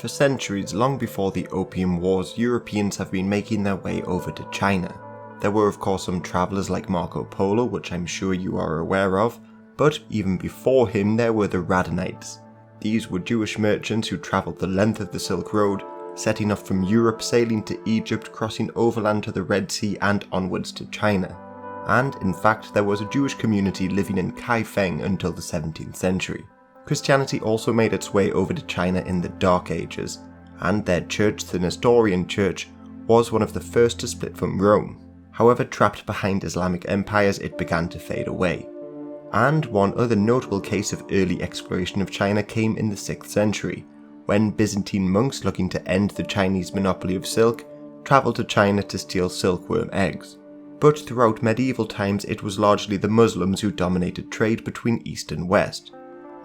For centuries, long before the Opium Wars, Europeans have been making their way over to China. There were of course some travellers like Marco Polo, which I'm sure you are aware of, but even before him there were the Radhanites. These were Jewish merchants who travelled the length of the Silk Road, setting off from Europe, sailing to Egypt, crossing overland to the Red Sea and onwards to China. And in fact there was a Jewish community living in Kaifeng until the 17th century. Christianity also made its way over to China in the Dark Ages, and their church, the Nestorian Church, was one of the first to split from Rome. However, trapped behind Islamic empires, it began to fade away. And one other notable case of early exploration of China came in the 6th century, when Byzantine monks looking to end the Chinese monopoly of silk travelled to China to steal silkworm eggs. But throughout medieval times it was largely the Muslims who dominated trade between East and West,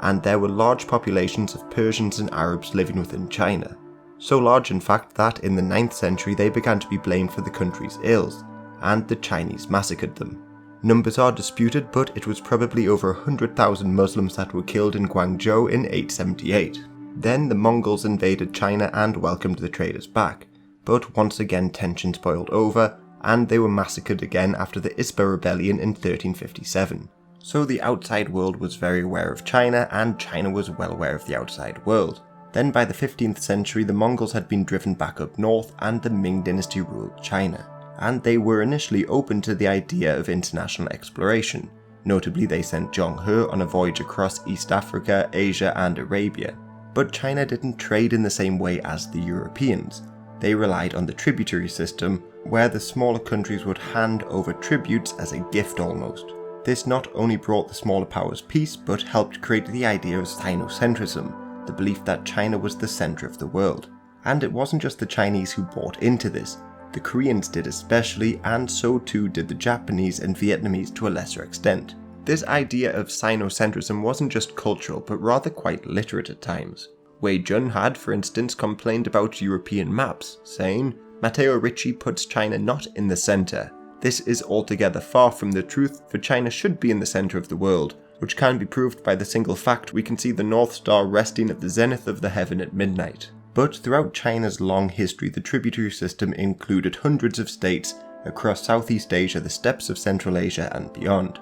and there were large populations of Persians and Arabs living within China. So large in fact that in the 9th century they began to be blamed for the country's ills, and the Chinese massacred them. Numbers are disputed, but it was probably over 100,000 Muslims that were killed in Guangzhou in 878. Then the Mongols invaded China and welcomed the traders back, but once again tensions boiled over, and they were massacred again after the Isba Rebellion in 1357. So the outside world was very aware of China, and China was well aware of the outside world. Then by the 15th century the Mongols had been driven back up north and the Ming Dynasty ruled China, and they were initially open to the idea of international exploration. Notably they sent Zheng He on a voyage across East Africa, Asia and Arabia. But China didn't trade in the same way as the Europeans. They relied on the tributary system, where the smaller countries would hand over tributes as a gift almost. This not only brought the smaller powers peace, but helped create the idea of Sinocentrism, the belief that China was the centre of the world. And it wasn't just the Chinese who bought into this, the Koreans did especially, and so too did the Japanese and Vietnamese to a lesser extent. This idea of Sinocentrism wasn't just cultural, but rather quite literate at times. Wei Jun had, for instance, complained about European maps, saying, "Matteo Ricci puts China not in the centre. This is altogether far from the truth, for China should be in the centre of the world, which can be proved by the single fact we can see the North Star resting at the zenith of the heaven at midnight." But throughout China's long history, the tributary system included hundreds of states across Southeast Asia, the steppes of Central Asia and beyond.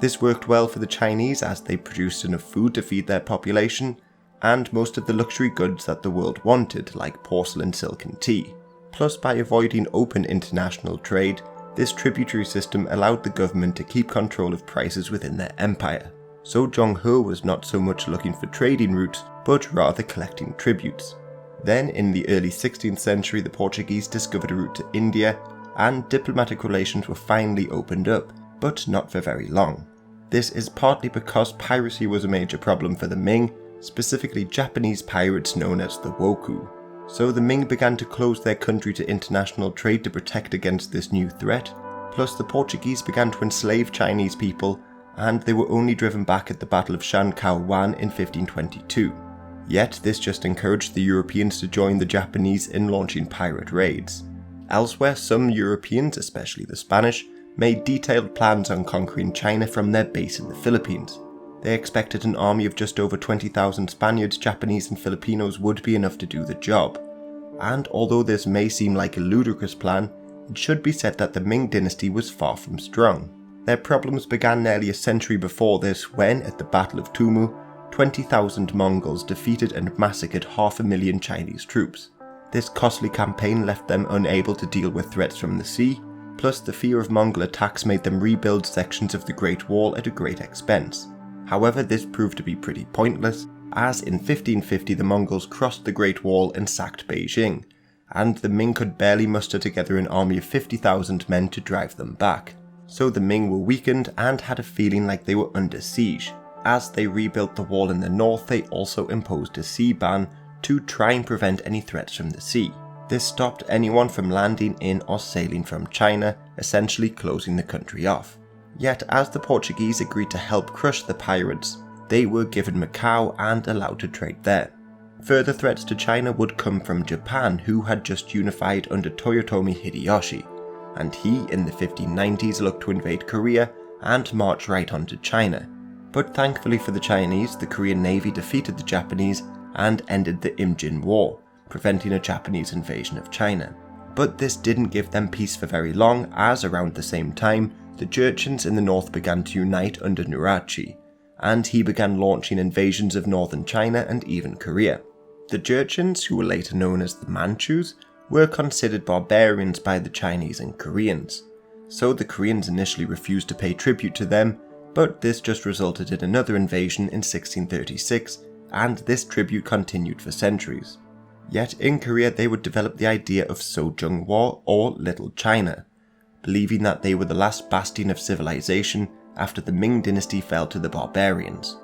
This worked well for the Chinese as they produced enough food to feed their population, and most of the luxury goods that the world wanted, like porcelain, silk and tea. Plus, by avoiding open international trade, this tributary system allowed the government to keep control of prices within their empire. So Zheng He was not so much looking for trading routes, but rather collecting tributes. Then in the early 16th century the Portuguese discovered a route to India, and diplomatic relations were finally opened up, but not for very long. This is partly because piracy was a major problem for the Ming, specifically Japanese pirates known as the Wokou. So the Ming began to close their country to international trade to protect against this new threat, plus the Portuguese began to enslave Chinese people, and they were only driven back at the Battle of Shan Kao Wan in 1522. Yet this just encouraged the Europeans to join the Japanese in launching pirate raids. Elsewhere, some Europeans, especially the Spanish, made detailed plans on conquering China from their base in the Philippines. They expected an army of just over 20,000 Spaniards, Japanese and Filipinos would be enough to do the job. And although this may seem like a ludicrous plan, it should be said that the Ming dynasty was far from strong. Their problems began nearly a century before this when, at the Battle of Tumu, 20,000 Mongols defeated and massacred 500,000 Chinese troops. This costly campaign left them unable to deal with threats from the sea, plus the fear of Mongol attacks made them rebuild sections of the Great Wall at a great expense. However, this proved to be pretty pointless, as in 1550 the Mongols crossed the Great Wall and sacked Beijing, and the Ming could barely muster together an army of 50,000 men to drive them back. So the Ming were weakened and had a feeling like they were under siege. As they rebuilt the wall in the north, they also imposed a sea ban to try and prevent any threats from the sea. This stopped anyone from landing in or sailing from China, essentially closing the country off. Yet as the Portuguese agreed to help crush the pirates, they were given Macau and allowed to trade there. Further threats to China would come from Japan, who had just unified under Toyotomi Hideyoshi, and he in the 1590s looked to invade Korea and march right onto China. But thankfully for the Chinese, the Korean Navy defeated the Japanese and ended the Imjin War, preventing a Japanese invasion of China. But this didn't give them peace for very long, as around the same time, the Jurchens in the north began to unite under Nurachi, and he began launching invasions of northern China and even Korea. The Jurchens, who were later known as the Manchus, were considered barbarians by the Chinese and Koreans. So the Koreans initially refused to pay tribute to them, but this just resulted in another invasion in 1636, and this tribute continued for centuries. Yet in Korea they would develop the idea of Sojung War, or Little China, believing that they were the last bastion of civilization after the Ming Dynasty fell to the barbarians.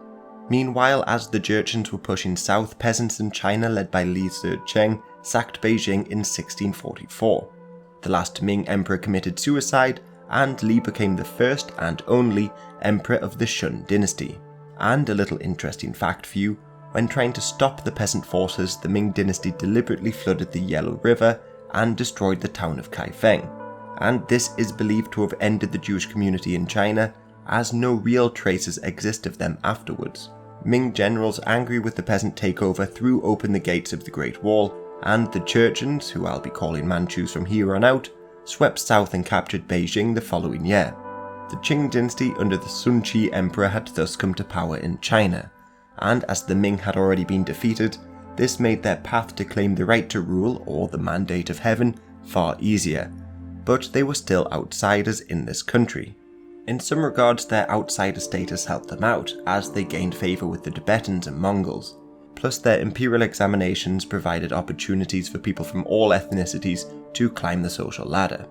Meanwhile, as the Jurchens were pushing south, peasants in China led by Li Zicheng sacked Beijing in 1644. The last Ming emperor committed suicide, and Li became the first and only emperor of the Shun dynasty. And a little interesting fact for you, when trying to stop the peasant forces, the Ming dynasty deliberately flooded the Yellow River and destroyed the town of Kaifeng. And this is believed to have ended the Jewish community in China, as no real traces exist of them afterwards. Ming generals, angry with the peasant takeover, threw open the gates of the Great Wall, and the Jurchens, who I'll be calling Manchus from here on out, swept south and captured Beijing the following year. The Qing Dynasty under the Sun Qi emperor had thus come to power in China, and as the Ming had already been defeated, this made their path to claim the right to rule, or the mandate of heaven, far easier. But they were still outsiders in this country. In some regards, their outsider status helped them out, as they gained favour with the Tibetans and Mongols. Plus, their imperial examinations provided opportunities for people from all ethnicities to climb the social ladder.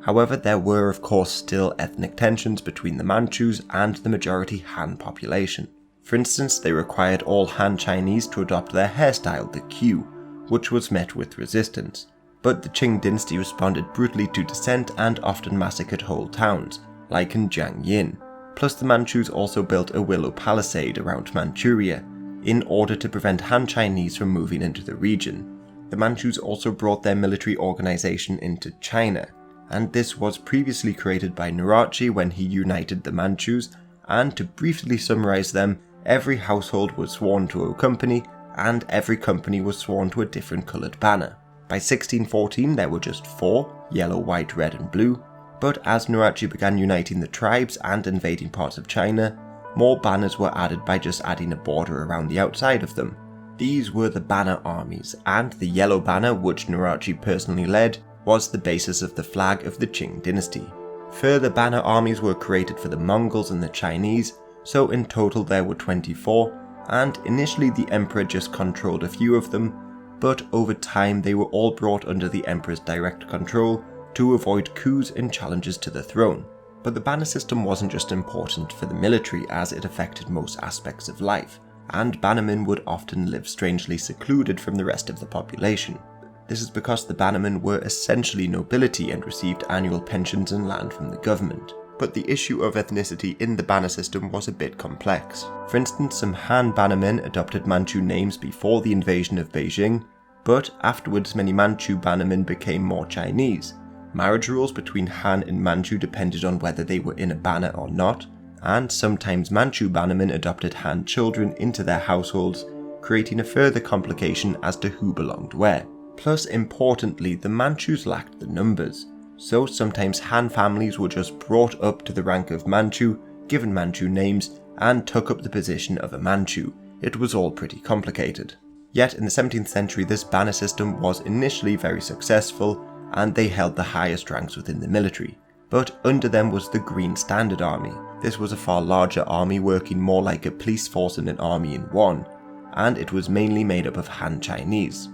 However, there were of course still ethnic tensions between the Manchus and the majority Han population. For instance, they required all Han Chinese to adopt their hairstyle, the queue, which was met with resistance. But the Qing dynasty responded brutally to dissent and often massacred whole towns, like in Jiangyin. Plus, the Manchus also built a willow palisade around Manchuria, in order to prevent Han Chinese from moving into the region. The Manchus also brought their military organization into China, and this was previously created by Nurachi when he united the Manchus, and to briefly summarize them, every household was sworn to a company, and every company was sworn to a different coloured banner. By 1614 there were just 4, yellow, white, red and blue, but as Nurachi began uniting the tribes and invading parts of China, more banners were added by just adding a border around the outside of them. These were the banner armies, and the yellow banner, which Nurachi personally led, was the basis of the flag of the Qing dynasty. Further banner armies were created for the Mongols and the Chinese, so in total there were 24, and initially the emperor just controlled a few of them, but over time they were all brought under the emperor's direct control to avoid coups and challenges to the throne. But the banner system wasn't just important for the military, as it affected most aspects of life, and bannermen would often live strangely secluded from the rest of the population. This is because the bannermen were essentially nobility and received annual pensions and land from the government. But the issue of ethnicity in the banner system was a bit complex. For instance, some Han bannermen adopted Manchu names before the invasion of Beijing, but afterwards many Manchu bannermen became more Chinese. Marriage rules between Han and Manchu depended on whether they were in a banner or not, and sometimes Manchu bannermen adopted Han children into their households, creating a further complication as to who belonged where. Plus, importantly, the Manchus lacked the numbers, so sometimes Han families were just brought up to the rank of Manchu, given Manchu names, and took up the position of a Manchu. It was all pretty complicated. Yet in the 17th century this banner system was initially very successful, and they held the highest ranks within the military. But under them was the Green Standard Army. This was a far larger army working more like a police force and an army in one, and it was mainly made up of Han Chinese.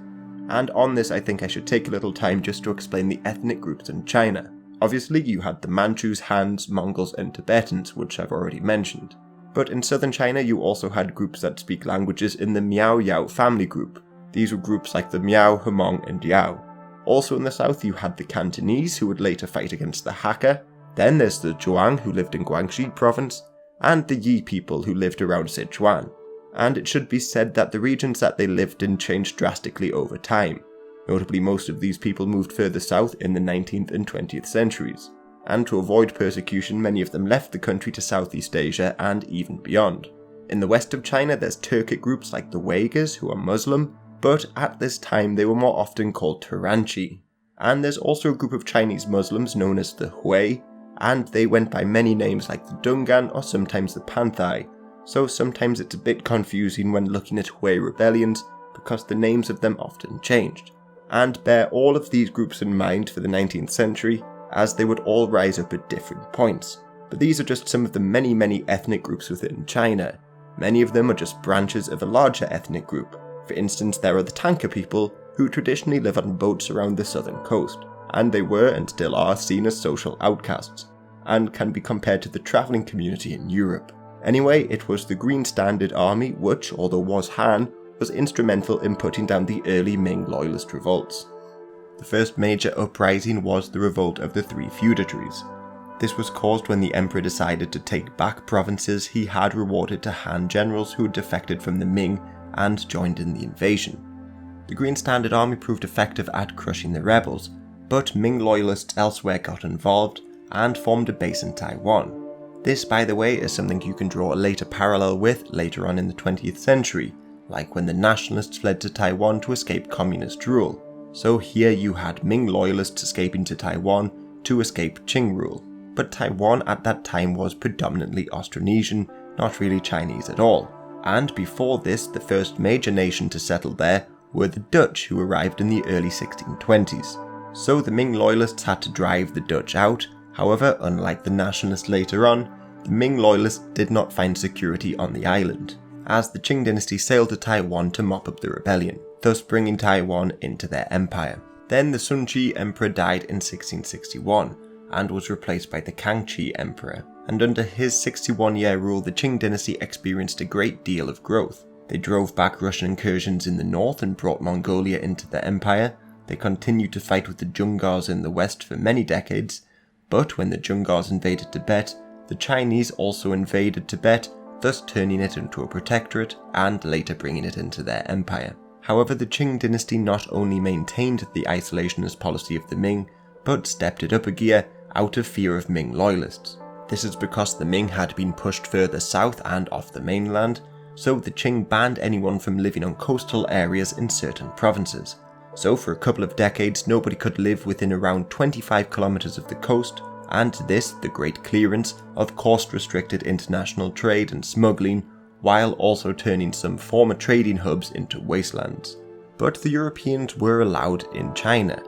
And on this I think I should take a little time just to explain the ethnic groups in China. Obviously you had the Manchus, Hans, Mongols and Tibetans, which I've already mentioned. But in southern China you also had groups that speak languages in the Miao Yao family group. These were groups like the Miao, Hmong and Yao. Also in the south you had the Cantonese, who would later fight against the Hakka. Then there's the Zhuang, who lived in Guangxi province, and the Yi people, who lived around Sichuan. And it should be said that the regions that they lived in changed drastically over time. Notably, most of these people moved further south in the 19th and 20th centuries. And to avoid persecution, many of them left the country to Southeast Asia and even beyond. In the west of China there's Turkic groups like the Uyghurs, who are Muslim, but at this time they were more often called Turanchi. And there's also a group of Chinese Muslims known as the Hui, and they went by many names like the Dungan or sometimes the Panthai, so sometimes it's a bit confusing when looking at Hui rebellions because the names of them often changed. And bear all of these groups in mind for the 19th century, as they would all rise up at different points. But these are just some of the many ethnic groups within China. Many of them are just branches of a larger ethnic group. For instance, there are the Tanka people, who traditionally live on boats around the southern coast, and they were and still are seen as social outcasts, and can be compared to the travelling community in Europe. Anyway, it was the Green Standard Army which, although was Han, was instrumental in putting down the early Ming loyalist revolts. The first major uprising was the revolt of the Three Feudatories. This was caused when the emperor decided to take back provinces he had rewarded to Han generals who had defected from the Ming and joined in the invasion. The Green Standard Army proved effective at crushing the rebels, but Ming loyalists elsewhere got involved and formed a base in Taiwan. This, by the way, is something you can draw a later parallel with later on in the 20th century, like when the nationalists fled to Taiwan to escape communist rule. So here you had Ming loyalists escaping to Taiwan to escape Qing rule. But Taiwan at that time was predominantly Austronesian, not really Chinese at all. And before this, the first major nation to settle there were the Dutch, who arrived in the early 1620s. So the Ming loyalists had to drive the Dutch out. However, unlike the nationalists later on, the Ming loyalists did not find security on the island, as the Qing Dynasty sailed to Taiwan to mop up the rebellion, thus bringing Taiwan into their empire. Then the Sun Chi Emperor died in 1661, and was replaced by the Kangxi Emperor, and under his 61-year rule the Qing Dynasty experienced a great deal of growth. They drove back Russian incursions in the north and brought Mongolia into their empire. They continued to fight with the Dzungars in the west for many decades, but when the Dzungars invaded Tibet, the Chinese also invaded Tibet, thus turning it into a protectorate and later bringing it into their empire. However, the Qing Dynasty not only maintained the isolationist policy of the Ming, but stepped it up a gear out of fear of Ming loyalists. This is because the Ming had been pushed further south and off the mainland, so the Qing banned anyone from living on coastal areas in certain provinces. So for a couple of decades nobody could live within around 25 kilometers of the coast, and this, the Great Clearance, of course restricted international trade and smuggling, while also turning some former trading hubs into wastelands. But the Europeans were allowed in China.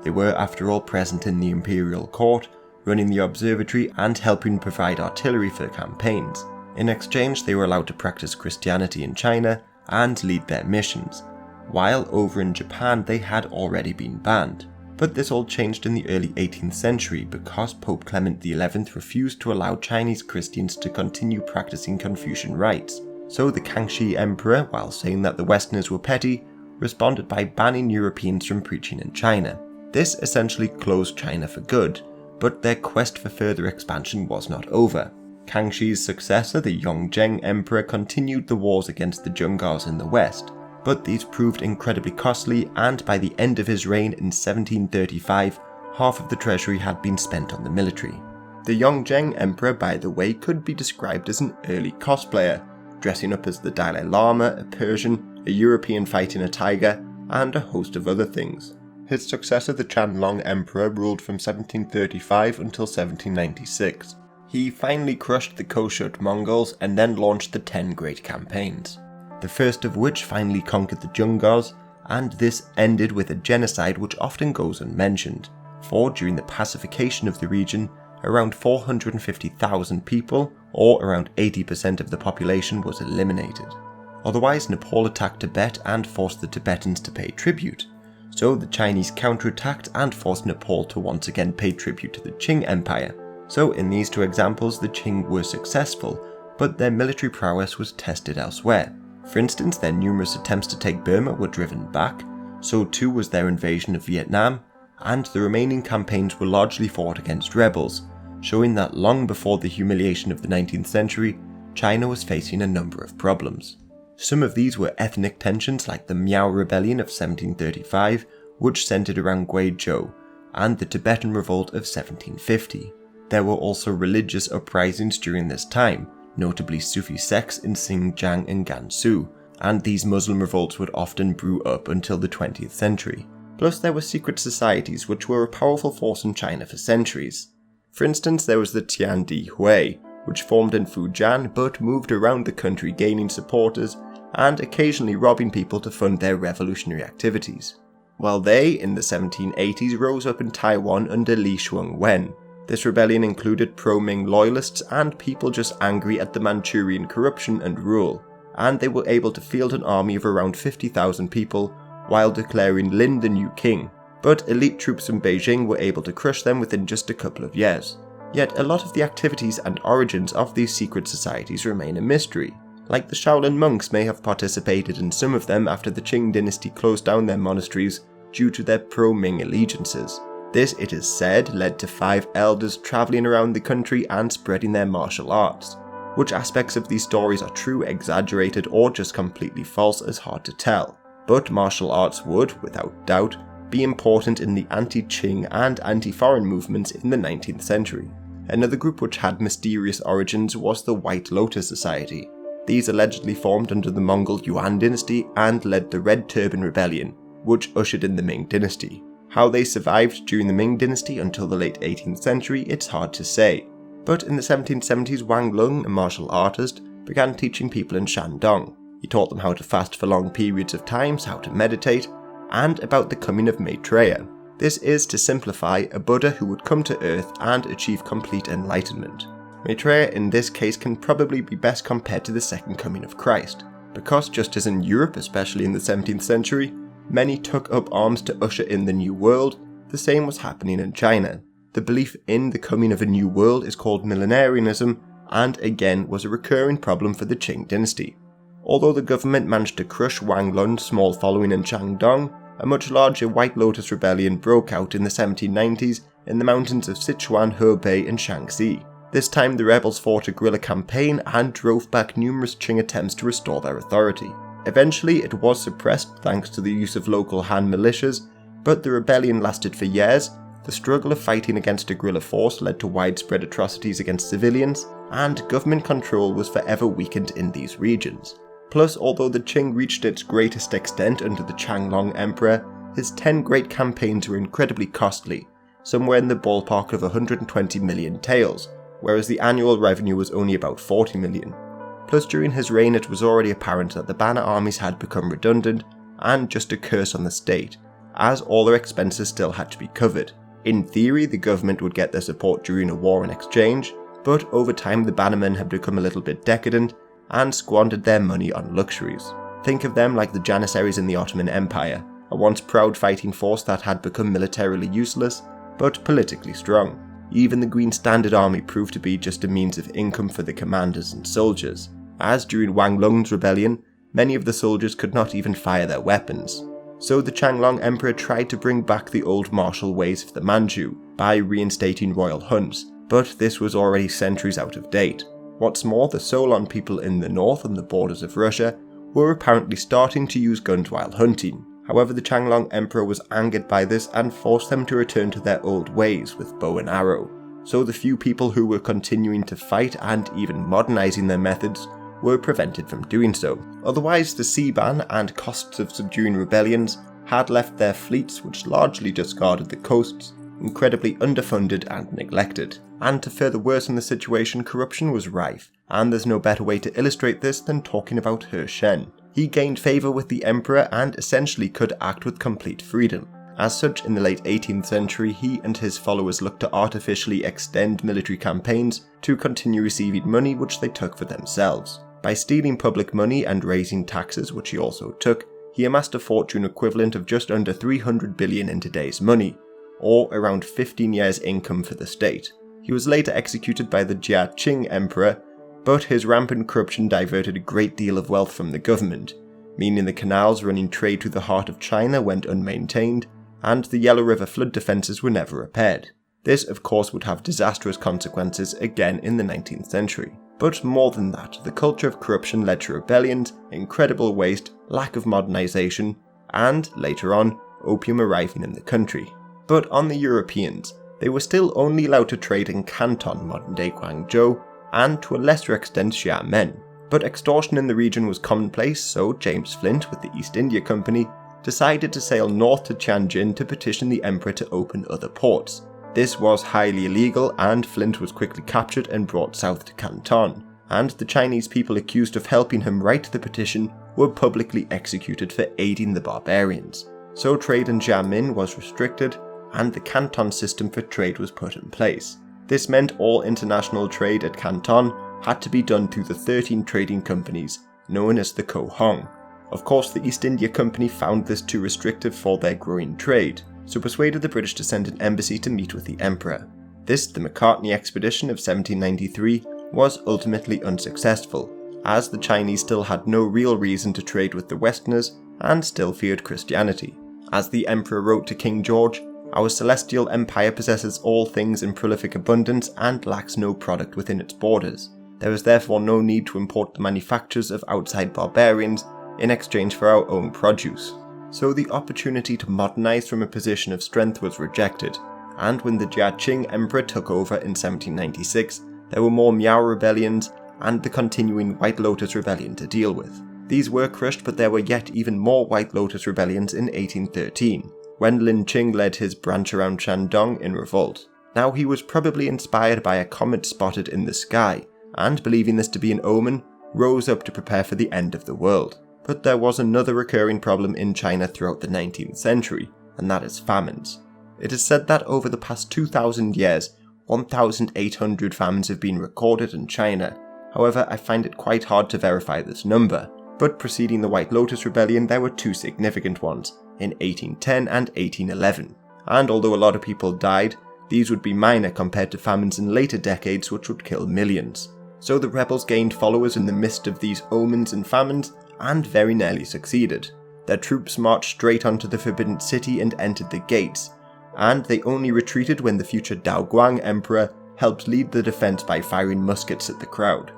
They were after all present in the imperial court, running the observatory and helping provide artillery for campaigns. In exchange, they were allowed to practice Christianity in China and lead their missions, while over in Japan they had already been banned. But this all changed in the early 18th century because Pope Clement XI refused to allow Chinese Christians to continue practicing Confucian rites. So the Kangxi Emperor, while saying that the Westerners were petty, responded by banning Europeans from preaching in China. This essentially closed China for good, but their quest for further expansion was not over. Kangxi's successor, the Yongzheng Emperor, continued the wars against the Dzungars in the west, but these proved incredibly costly, and by the end of his reign in 1735, half of the treasury had been spent on the military. The Yongzheng Emperor, by the way, could be described as an early cosplayer, dressing up as the Dalai Lama, a Persian, a European fighting a tiger, and a host of other things. His successor, the Qianlong Emperor, ruled from 1735 until 1796. He finally crushed the Koshut Mongols and then launched the 10 Great Campaigns, the first of which finally conquered the Dzungars, and this ended with a genocide which often goes unmentioned, for during the pacification of the region, around 450,000 people, or around 80% of the population, was eliminated. Otherwise, Nepal attacked Tibet and forced the Tibetans to pay tribute, so the Chinese counterattacked and forced Nepal to once again pay tribute to the Qing Empire. So in these two examples the Qing were successful, but their military prowess was tested elsewhere. For instance, their numerous attempts to take Burma were driven back, so too was their invasion of Vietnam, and the remaining campaigns were largely fought against rebels, showing that long before the humiliation of the 19th century, China was facing a number of problems. Some of these were ethnic tensions like the Miao Rebellion of 1735, which centered around Guizhou, and the Tibetan Revolt of 1750. There were also religious uprisings during this time, notably Sufi sects in Xinjiang and Gansu, and these Muslim revolts would often brew up until the 20th century. Plus, there were secret societies which were a powerful force in China for centuries. For instance, there was the Tian Di Hui, which formed in Fujian but moved around the country gaining supporters and occasionally robbing people to fund their revolutionary activities. While they, in the 1780s, rose up in Taiwan under Li Shuangwen. This rebellion included pro-Ming loyalists and people just angry at the Manchurian corruption and rule, and they were able to field an army of around 50,000 people while declaring Lin the new king, but elite troops from Beijing were able to crush them within just a couple of years. Yet a lot of the activities and origins of these secret societies remain a mystery. Like the Shaolin monks may have participated in some of them after the Qing Dynasty closed down their monasteries due to their pro-Ming allegiances. This, it is said, led to 5 elders travelling around the country and spreading their martial arts. Which aspects of these stories are true, exaggerated, or just completely false is hard to tell. But martial arts would, without doubt, be important in the anti-Qing and anti-foreign movements in the 19th century. Another group which had mysterious origins was the White Lotus Society. These allegedly formed under the Mongol Yuan dynasty and led the Red Turban Rebellion, which ushered in the Ming dynasty. How they survived during the Ming dynasty until the late 18th century, it's hard to say. But in the 1770s, Wang Lung, a martial artist, began teaching people in Shandong. He taught them how to fast for long periods of times, how to meditate, and about the coming of Maitreya. This is, to simplify, a Buddha who would come to Earth and achieve complete enlightenment. Maitreya in this case can probably be best compared to the second coming of Christ, because just as in Europe, especially in the 17th century, many took up arms to usher in the New World, the same was happening in China. The belief in the coming of a new world is called millenarianism, and again was a recurring problem for the Qing dynasty. Although the government managed to crush Wang Lun's small following in Shandong, a much larger White Lotus rebellion broke out in the 1790s in the mountains of Sichuan, Hebei and Shaanxi. This time the rebels fought a guerrilla campaign and drove back numerous Qing attempts to restore their authority. Eventually it was suppressed thanks to the use of local Han militias, but the rebellion lasted for years. The struggle of fighting against a guerrilla force led to widespread atrocities against civilians, and government control was forever weakened in these regions. Plus, although the Qing reached its greatest extent under the Qianlong Emperor, his 10 great campaigns were incredibly costly, somewhere in the ballpark of 120 million taels, whereas the annual revenue was only about 40 million. Plus, during his reign it was already apparent that the banner armies had become redundant and just a curse on the state, as all their expenses still had to be covered. In theory, the government would get their support during a war in exchange, but over time the bannermen had become a little bit decadent and squandered their money on luxuries. Think of them like the Janissaries in the Ottoman Empire, a once proud fighting force that had become militarily useless, but politically strong. Even the Green Standard Army proved to be just a means of income for the commanders and soldiers, as during Wang Lung's rebellion, many of the soldiers could not even fire their weapons. So the Qianlong Emperor tried to bring back the old martial ways of the Manchu by reinstating royal hunts, but this was already centuries out of date. What's more, the Solon people in the north and the borders of Russia were apparently starting to use guns while hunting. However, the Qianlong Emperor was angered by this and forced them to return to their old ways with bow and arrow. So the few people who were continuing to fight and even modernizing their methods were prevented from doing so. Otherwise, the sea ban and costs of subduing rebellions had left their fleets, which largely just guarded the coasts, incredibly underfunded and neglected. And to further worsen the situation, corruption was rife, and there's no better way to illustrate this than talking about He Shen. He gained favour with the emperor and essentially could act with complete freedom. As such, in the late 18th century, he and his followers looked to artificially extend military campaigns to continue receiving money which they took for themselves. By stealing public money and raising taxes, which he also took, he amassed a fortune equivalent of just under 300 billion in today's money, or around 15 years' income for the state. He was later executed by the Jia Qing Emperor, but his rampant corruption diverted a great deal of wealth from the government, meaning the canals running trade through the heart of China went unmaintained, and the Yellow River flood defences were never repaired. This, of course, would have disastrous consequences again in the 19th century. But more than that, the culture of corruption led to rebellions, incredible waste, lack of modernisation, and, later on, opium arriving in the country. But on the Europeans, they were still only allowed to trade in Canton, modern-day Guangzhou, and to a lesser extent Xiamen. But extortion in the region was commonplace, so James Flint, with the East India Company, decided to sail north to Tianjin to petition the emperor to open other ports. This was highly illegal, and Flint was quickly captured and brought south to Canton, and the Chinese people accused of helping him write the petition were publicly executed for aiding the barbarians. So trade in Xiamen was restricted, and the Canton system for trade was put in place. This meant all international trade at Canton had to be done through the 13 trading companies, known as the Kohong. Of course, the East India Company found this too restrictive for their growing trade, so persuaded the British to send an embassy to meet with the emperor. This, the Macartney expedition of 1793, was ultimately unsuccessful, as the Chinese still had no real reason to trade with the Westerners and still feared Christianity. As the emperor wrote to King George, "Our celestial empire possesses all things in prolific abundance and lacks no product within its borders. There is therefore no need to import the manufactures of outside barbarians in exchange for our own produce." So the opportunity to modernize from a position of strength was rejected, and when the Jia Qing emperor took over in 1796, there were more Miao rebellions and the continuing White Lotus rebellion to deal with. These were crushed, but there were yet even more White Lotus rebellions in 1813, when Lin Qing led his branch around Shandong in revolt. Now he was probably inspired by a comet spotted in the sky, and believing this to be an omen, rose up to prepare for the end of the world. But there was another recurring problem in China throughout the 19th century, and that is famines. It is said that over the past 2,000 years, 1,800 famines have been recorded in China. However, I find it quite hard to verify this number. But preceding the White Lotus Rebellion, there were two significant ones, in 1810 and 1811. And although a lot of people died, these would be minor compared to famines in later decades which would kill millions. So the rebels gained followers in the midst of these omens and famines, and very nearly succeeded. Their troops marched straight onto the Forbidden City and entered the gates, and they only retreated when the future Daoguang emperor helped lead the defense by firing muskets at the crowd.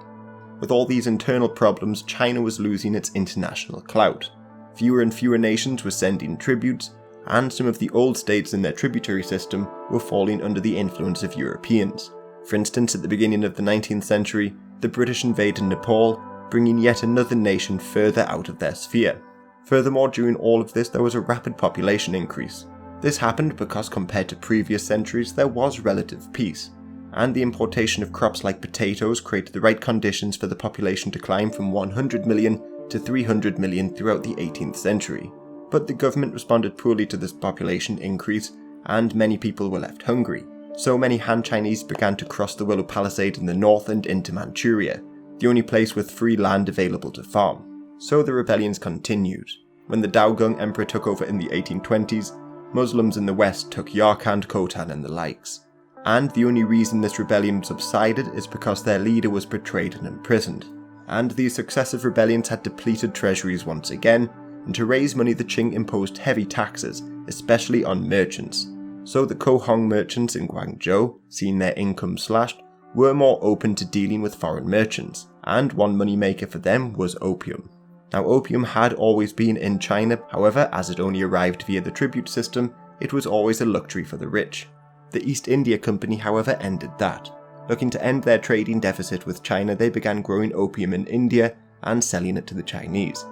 With all these internal problems, China was losing its international clout. Fewer and fewer nations were sending tributes, and some of the old states in their tributary system were falling under the influence of Europeans. For instance, at the beginning of the 19th century, the British invaded Nepal, bringing yet another nation further out of their sphere. Furthermore, during all of this, there was a rapid population increase. This happened because compared to previous centuries, there was relative peace, and the importation of crops like potatoes created the right conditions for the population to climb from 100 million to 300 million throughout the 18th century. But the government responded poorly to this population increase, and many people were left hungry. So many Han Chinese began to cross the Willow Palisade in the north and into Manchuria, the only place with free land available to farm. So the rebellions continued. When the Daoguang Emperor took over in the 1820s, Muslims in the west took Yarkand, Khotan and the likes. And the only reason this rebellion subsided is because their leader was betrayed and imprisoned. And these successive rebellions had depleted treasuries once again, and to raise money the Qing imposed heavy taxes, especially on merchants. So the Kohong merchants in Guangzhou, seeing their income slashed, were more open to dealing with foreign merchants, and one moneymaker for them was opium. Now opium had always been in China, however, as it only arrived via the tribute system, it was always a luxury for the rich. The East India Company, however, ended that. Looking to end their trading deficit with China, they began growing opium in India and selling it to the Chinese.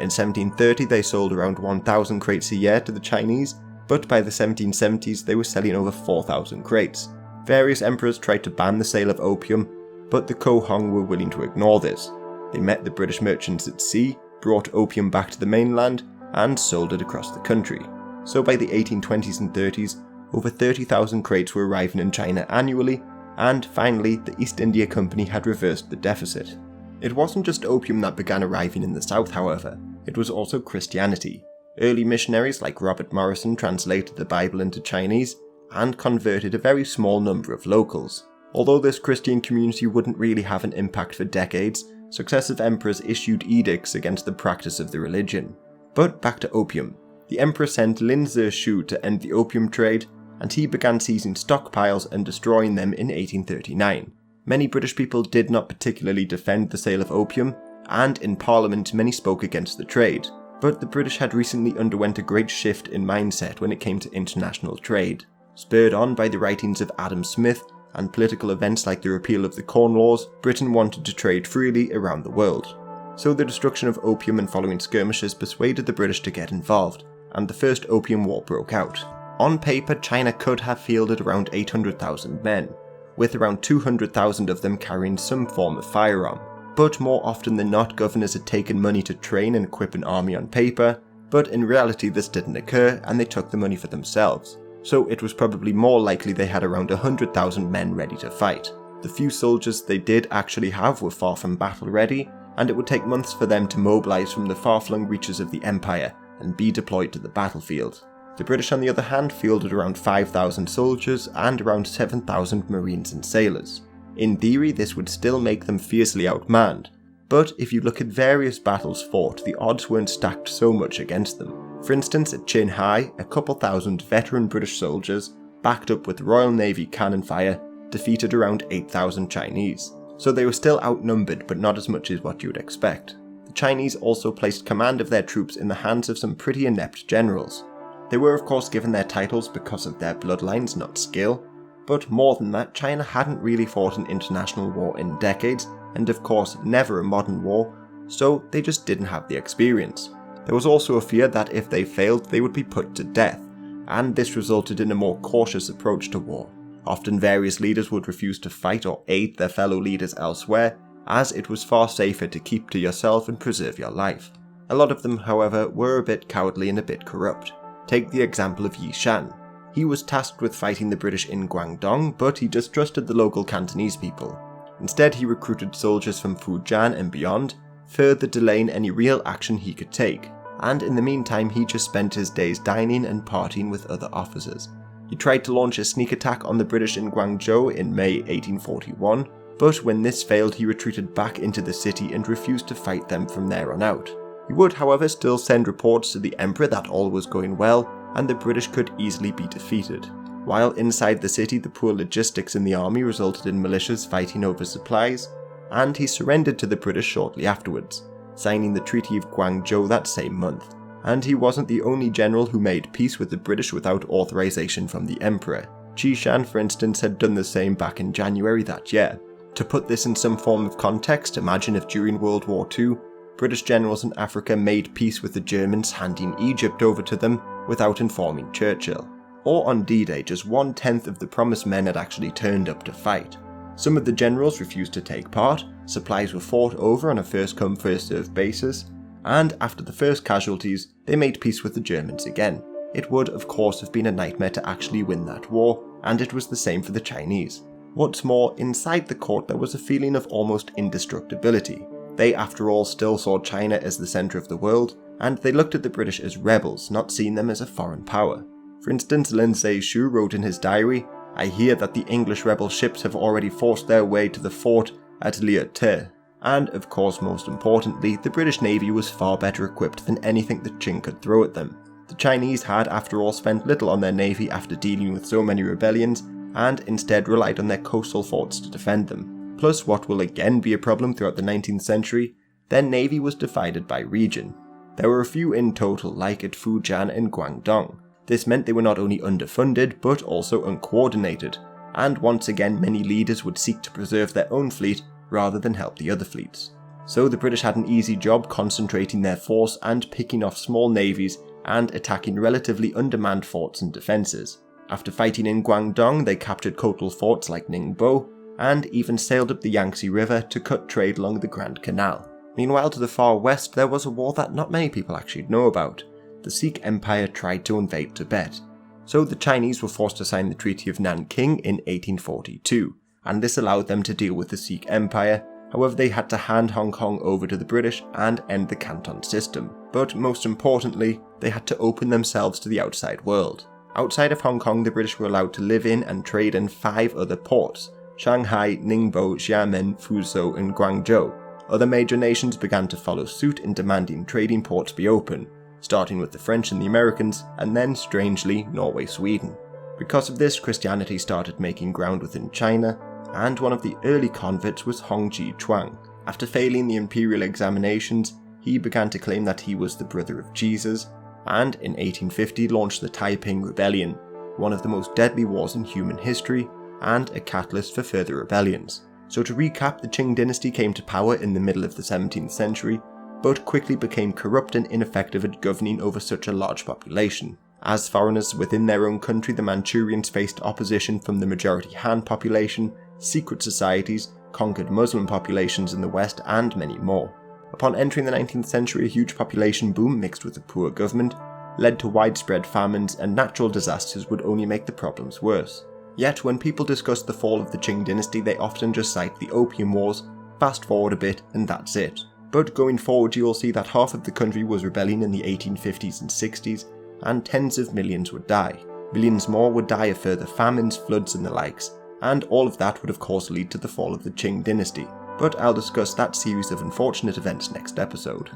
In 1730 they sold around 1,000 crates a year to the Chinese, but by the 1770s they were selling over 4,000 crates. Various emperors tried to ban the sale of opium, but the Kohong were willing to ignore this. They met the British merchants at sea, brought opium back to the mainland, and sold it across the country. So by the 1820s and 30s, over 30,000 crates were arriving in China annually, and finally the East India Company had reversed the deficit. It wasn't just opium that began arriving in the south, however, it was also Christianity. Early missionaries like Robert Morrison translated the Bible into Chinese, and converted a very small number of locals. Although this Christian community wouldn't really have an impact for decades, successive emperors issued edicts against the practice of the religion. But back to opium. The emperor sent Lin Zexu to end the opium trade, and he began seizing stockpiles and destroying them in 1839. Many British people did not particularly defend the sale of opium, and in Parliament many spoke against the trade. But the British had recently underwent a great shift in mindset when it came to international trade. Spurred on by the writings of Adam Smith and political events like the repeal of the Corn Laws, Britain wanted to trade freely around the world. So the destruction of opium and following skirmishes persuaded the British to get involved, and the First Opium War broke out. On paper, China could have fielded around 800,000 men, with around 200,000 of them carrying some form of firearm. But more often than not, governors had taken money to train and equip an army on paper, but in reality this didn't occur and they took the money for themselves. So it was probably more likely they had around 100,000 men ready to fight. The few soldiers they did actually have were far from battle ready, and it would take months for them to mobilise from the far-flung reaches of the Empire and be deployed to the battlefield. The British on the other hand fielded around 5,000 soldiers and around 7,000 marines and sailors. In theory this would still make them fiercely outmanned, but if you look at various battles fought, the odds weren't stacked so much against them. For instance, at Qing, a couple thousand veteran British soldiers, backed up with Royal Navy cannon fire, defeated around 8,000 Chinese. So they were still outnumbered, but not as much as what you would expect. The Chinese also placed command of their troops in the hands of some pretty inept generals. They were of course given their titles because of their bloodlines, not skill, but more than that, China hadn't really fought an international war in decades, and of course never a modern war, so they just didn't have the experience. There was also a fear that if they failed, they would be put to death, and this resulted in a more cautious approach to war. Often various leaders would refuse to fight or aid their fellow leaders elsewhere, as it was far safer to keep to yourself and preserve your life. A lot of them, however, were a bit cowardly and a bit corrupt. Take the example of Yi Shan. He was tasked with fighting the British in Guangdong, but he distrusted the local Cantonese people. Instead, he recruited soldiers from Fujian and beyond, further delaying any real action he could take, and in the meantime he just spent his days dining and partying with other officers. He tried to launch a sneak attack on the British in Guangzhou in May 1841, but when this failed he retreated back into the city and refused to fight them from there on out. He would, however, still send reports to the Emperor that all was going well, and the British could easily be defeated. While inside the city, the poor logistics in the army resulted in militias fighting over supplies, and he surrendered to the British shortly afterwards, signing the Treaty of Guangzhou that same month. And he wasn't the only general who made peace with the British without authorization from the Emperor. Qi Shan, for instance, had done the same back in January that year. To put this in some form of context, imagine if during World War II, British generals in Africa made peace with the Germans, handing Egypt over to them without informing Churchill. Or on D-Day, just 1/10 of the promised men had actually turned up to fight. Some of the generals refused to take part, supplies were fought over on a first-come first-served basis, and after the first casualties, they made peace with the Germans again. It would, of course, have been a nightmare to actually win that war, and it was the same for the Chinese. What's more, inside the court there was a feeling of almost indestructibility. They, after all, still saw China as the centre of the world, and they looked at the British as rebels, not seeing them as a foreign power. For instance, Lin Shu wrote in his diary, "I hear that the English rebel ships have already forced their way to the fort at Liute." And, of course, most importantly, the British Navy was far better equipped than anything the Qing could throw at them. The Chinese had, after all, spent little on their navy after dealing with so many rebellions, and instead relied on their coastal forts to defend them. Plus, what will again be a problem throughout the 19th century, their navy was divided by region. There were a few in total, like at Fujian and Guangdong. This meant they were not only underfunded, but also uncoordinated, and once again many leaders would seek to preserve their own fleet rather than help the other fleets. So the British had an easy job concentrating their force and picking off small navies and attacking relatively undermanned forts and defences. After fighting in Guangdong, they captured coastal forts like Ningbo, and even sailed up the Yangtze River to cut trade along the Grand Canal. Meanwhile, to the far west, there was a war that not many people actually know about. The Sikh Empire tried to invade Tibet, so the Chinese were forced to sign the Treaty of Nanking in 1842, and this allowed them to deal with the Sikh Empire. However, they had to hand Hong Kong over to the British and end the Canton system. But most importantly, they had to open themselves to the outside world. Outside of Hong Kong, the British were allowed to live in and trade in 5 other ports: Shanghai, Ningbo, Xiamen, Fuzhou, and Guangzhou. Other major nations began to follow suit in demanding trading ports be open, starting with the French and the Americans, and then, strangely, Norway, Sweden. Because of this, Christianity started making ground within China, and one of the early converts was Hongji Chuang. After failing the imperial examinations, he began to claim that he was the brother of Jesus, and in 1850 launched the Taiping Rebellion, one of the most deadly wars in human history, and a catalyst for further rebellions. So to recap, the Qing Dynasty came to power in the middle of the 17th century, but quickly became corrupt and ineffective at governing over such a large population. As foreigners within their own country, the Manchurians faced opposition from the majority Han population, secret societies, conquered Muslim populations in the West, and many more. Upon entering the 19th century, a huge population boom mixed with a poor government led to widespread famines, and natural disasters would only make the problems worse. Yet when people discuss the fall of the Qing Dynasty, they often just cite the Opium Wars, fast forward a bit, and that's it. But going forward, you will see that half of the country was rebelling in the 1850s and 60s, and tens of millions would die. Millions more would die of further famines, floods, and the likes, and all of that would of course lead to the fall of the Qing Dynasty. But I'll discuss that series of unfortunate events next episode.